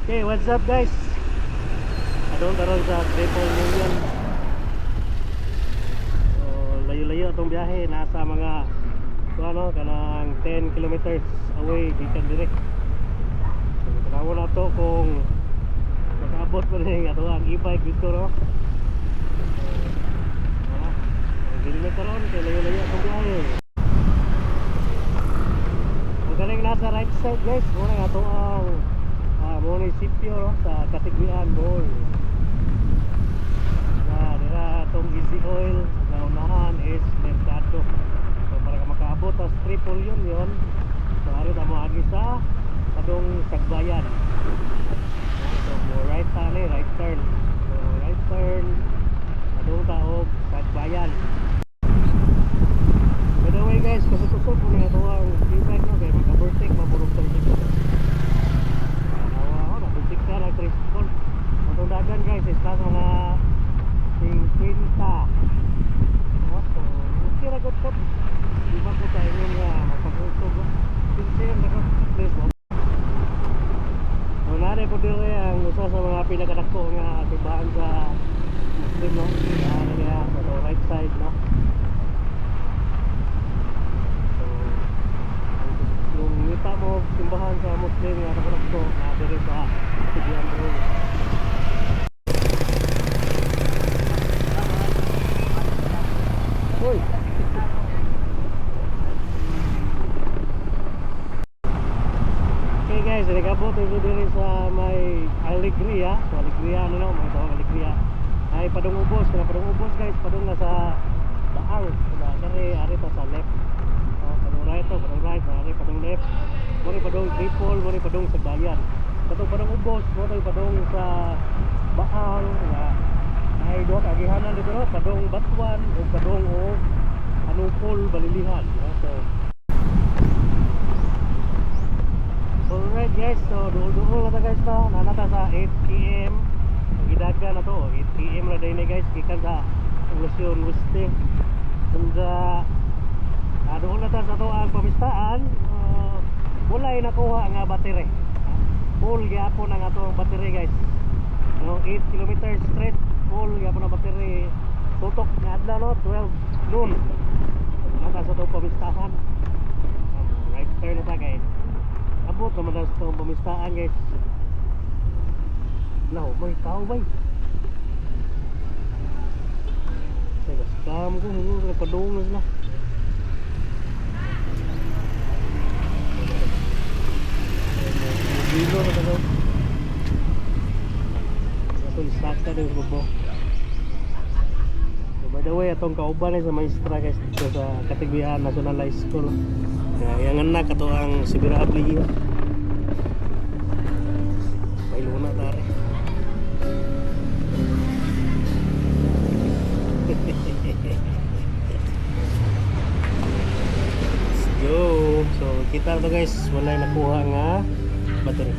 Okay, what's up guys? Adong karon sa Triple Union. So, layo-layo itong biyahe. Nasa mga kanang 10 kilometers away gikan dire. So, tanaw na to kung makaabot pa rin ato ang e-bike dito, no? Dili na karon kay layo-layo itong biyahe. Magaling nasa right side guys. Muna ato ang munisipyo, no? Sa Katigbian, Bohol. Dira itong Easy Oil na unahan is Mercado. So para ka makaabot sa Triple Union, so ari ta mo agi sa padong Sagbayan. So right turn. So right turn padong taog Sagbayan. By the way guys, kusog-kusog po nga ito ang e-bike, no? Kaya mag-overtake, mapurog sa likod. Nabuntik ka lang tricycle. Itong dagan guys is nasa mga 50. So okay na good po. Di ba po tayo nga magpapusog, sincere na good place mo. So nari po din ang usa sa mga pinakadako nga tibahan sa Muslim, no? Sa right side, no? Kita mo simbahan sa Muslim nga nakadako na dire sa Katigbian, Bohol. Uy. Okay guys, nagabot ito dire sa may Alegria. So Alegria ano, may tawag Alegria. Ay padung ubos guys, padung na sa Baang. Dari ari ta sa left. Padung right, padung left. Mori padung Tripol, mori padung Sagbayan. Katong padung ubos, mori padung sa Baang nga ay duha ka agihanan dito, no? Padung Batuan o padung Anupol, Balilihan, no? So alright guys, so duol-duol na ta guys, no? Nanata sa 8 PM. Gidagan na to, 8 PM na din guys, gikan sa Luzon, Weste. Kunda doon na ta sa to ang pamistaan, walay nakuha nga battery. Full gyapon ang ato ang battery guys. 8 kilometers straight, full gyapon ang battery. Tutok nga adlaw, no? 12 noon. Nata sa to pamistahan. Right turn na ta guys. Abot naman na sa to pamistaan guys. Laho, may tao bay. Teka, scam ko, padung na sila. Dilo na daw. Ito isaka din bubo. So by the way, atong kauban sa maestra guys dito sa Katigbian National High School. Kaya yang anak ato ang Sibira Abli. May luna tare. Let's go. So kita to guys, wala nakuha nga battery.